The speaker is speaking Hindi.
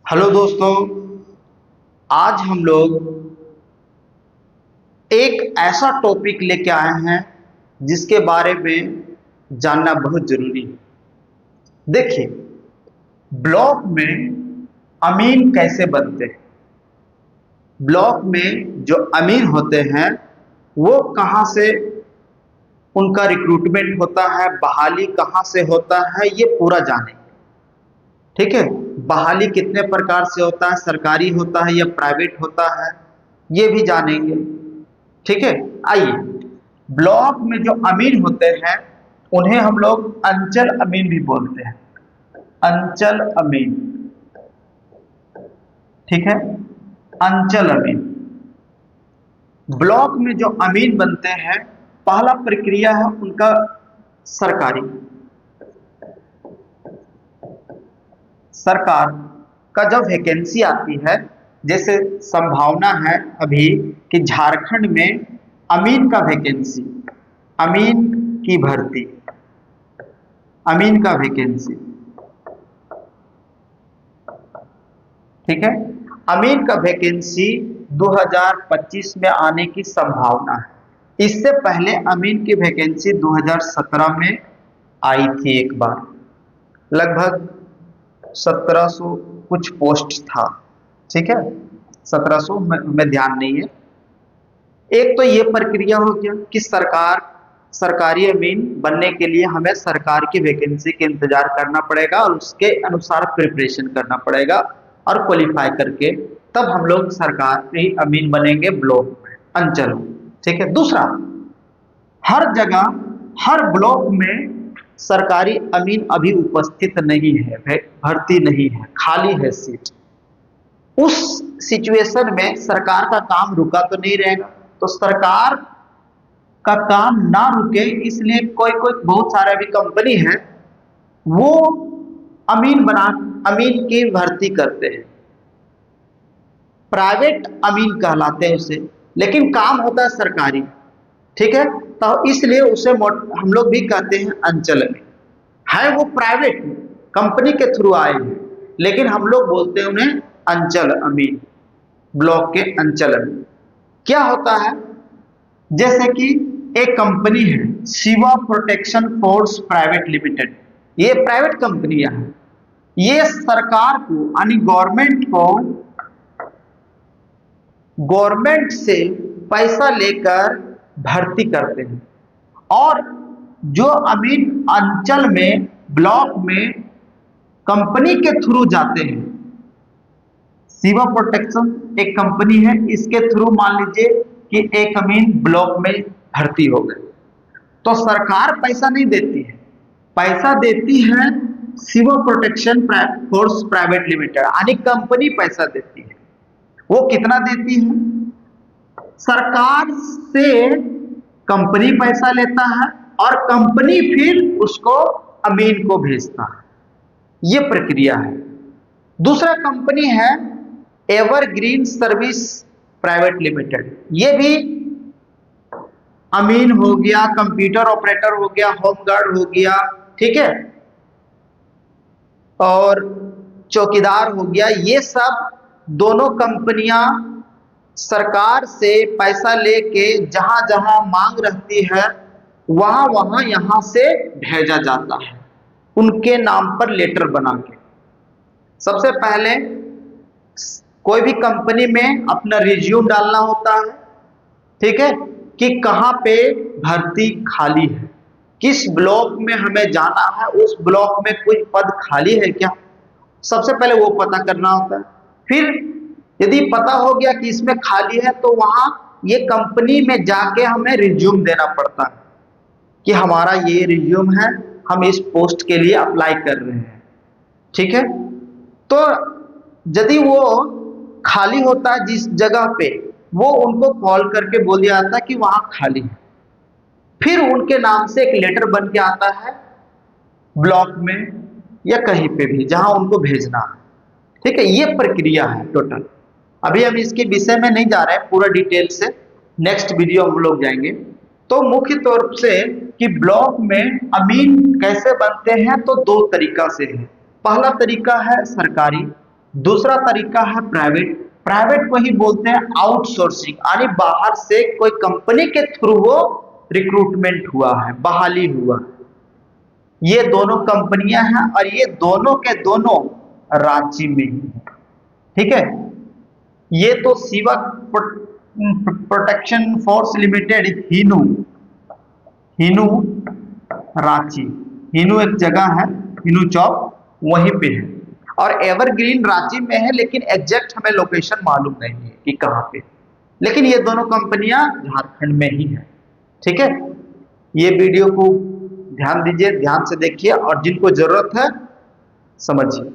हेलो दोस्तों। आज हम लोग एक ऐसा टॉपिक लेके आए हैं जिसके बारे में जानना बहुत जरूरी है। देखिए, ब्लॉक में अमीन कैसे बनते हैं। ब्लॉक में जो अमीन होते हैं वो कहाँ से उनका रिक्रूटमेंट होता है, बहाली कहाँ से होता है, ये पूरा जानेंगे। ठीक है। बहाली कितने प्रकार से होता है, सरकारी होता है या प्राइवेट होता है, ये भी जानेंगे। ठीक है। आइए, ब्लॉक में जो अमीन होते हैं उन्हें हम लोग अंचल अमीन भी बोलते हैं। अंचल अमीन। ठीक है। अंचल अमीन। ब्लॉक में जो अमीन बनते हैं, पहला प्रक्रिया है उनका सरकारी। सरकार का जब वैकेंसी आती है, जैसे संभावना है अभी कि झारखंड में अमीन का वैकेंसी, अमीन की भर्ती, अमीन का वैकेंसी। ठीक है। अमीन का वैकेंसी 2025 में आने की संभावना है। इससे पहले अमीन की वैकेंसी 2017 में आई थी एक बार, लगभग 1700 कुछ पोस्ट था। ठीक है। 1700 में ध्यान नहीं है। एक तो ये प्रक्रिया हो गया कि सरकारी अमीन बनने के लिए हमें सरकार की वैकेंसी के इंतजार करना पड़ेगा और उसके अनुसार प्रिपरेशन करना पड़ेगा और क्वालिफाई करके तब हम लोग सरकारी अमीन बनेंगे ब्लॉक में, अंचल में। ठीक है। दूसरा, हर जगह हर ब्लॉक में सरकारी अमीन अभी उपस्थित नहीं है, भर्ती नहीं है, खाली है सीट। उस सिचुएशन में सरकार का काम रुका तो नहीं रहेगा, तो सरकार का काम ना रुके इसलिए कोई कोई बहुत सारे अभी कंपनी है वो अमीन की भर्ती करते हैं। प्राइवेट अमीन कहलाते हैं उसे, लेकिन काम होता है सरकारी। ठीक है। तो इसलिए उसे हम लोग भी कहते हैं अंचल अमीन। है वो प्राइवेट कंपनी के थ्रू आए हैं, लेकिन हम लोग बोलते हैं उन्हें अंचल अमीन, ब्लॉक के अंचल अमीन। क्या होता है, जैसे कि एक कंपनी है Shiva protection force private limited, ये प्राइवेट कंपनियां हैं। ये सरकार को यानी गवर्नमेंट से पैसा लेकर भर्ती करते हैं। और जो अमीन अंचल में ब्लॉक में कंपनी के थ्रू जाते हैं, शिवा प्रोटेक्शन एक कंपनी है, इसके थ्रू मान लीजिए कि एक अमीन ब्लॉक में भर्ती हो गए, तो सरकार पैसा नहीं देती है, पैसा देती है Shiva protection force private limited, यानी कंपनी पैसा देती है। वो कितना देती है, सरकार से कंपनी पैसा लेता है और कंपनी फिर उसको अमीन को भेजता है। ये प्रक्रिया है। दूसरा कंपनी है एवरग्रीन सर्विस प्राइवेट लिमिटेड, ये भी अमीन हो गया, कंप्यूटर ऑपरेटर हो गया, होम गार्ड हो गया, ठीक है, और चौकीदार हो गया। ये सब दोनों कंपनियां सरकार से पैसा लेके जहां जहां मांग रहती है वहां वहां यहां से भेजा जाता है, उनके नाम पर लेटर बना के। सबसे पहले कोई भी कंपनी में अपना रिज्यूम डालना होता है। ठीक है, कि कहां पे भर्ती खाली है, किस ब्लॉक में हमें जाना है, उस ब्लॉक में कोई पद खाली है क्या, सबसे पहले वो पता करना होता है। फिर यदि पता हो गया कि इसमें खाली है तो वहां ये कंपनी में जाके हमें रिज्यूम देना पड़ता है कि हमारा ये रिज्यूम है, हम इस पोस्ट के लिए अप्लाई कर रहे हैं। ठीक है। तो यदि वो खाली होता है जिस जगह पे, वो उनको कॉल करके बोल दिया जाता है कि वहां खाली है। फिर उनके नाम से एक लेटर बन के आता है ब्लॉक में या कहीं पे भी जहां उनको भेजना है। ठीक है, ये प्रक्रिया है टोटल। अभी हम इसके विषय में नहीं जा रहे हैं पूरा डिटेल से, नेक्स्ट वीडियो हम लोग जाएंगे। तो मुख्य तौर से कि ब्लॉक में अमीन कैसे बनते हैं, तो दो तरीका से है। पहला तरीका है सरकारी, दूसरा तरीका है प्राइवेट। प्राइवेट को ही बोलते हैं आउटसोर्सिंग, यानी बाहर से कोई कंपनी के थ्रू वो रिक्रूटमेंट हुआ है, बहाली हुआ है। ये दोनों कंपनियां हैं और ये दोनों के दोनों रांची में ही है। ठीक है, ये तो Sivak protection force limited Hinu, Hinu Ranchi, Hinu एक जगह है, हिनू चौक वहीं पे है। और एवरग्रीन रांची में है, लेकिन एग्जैक्ट हमें लोकेशन मालूम नहीं है कि कहाँ पे, लेकिन ये दोनों कंपनियां झारखंड में ही है। ठीक है, ये वीडियो को ध्यान दीजिए, ध्यान से देखिए और जिनको जरूरत है समझिए।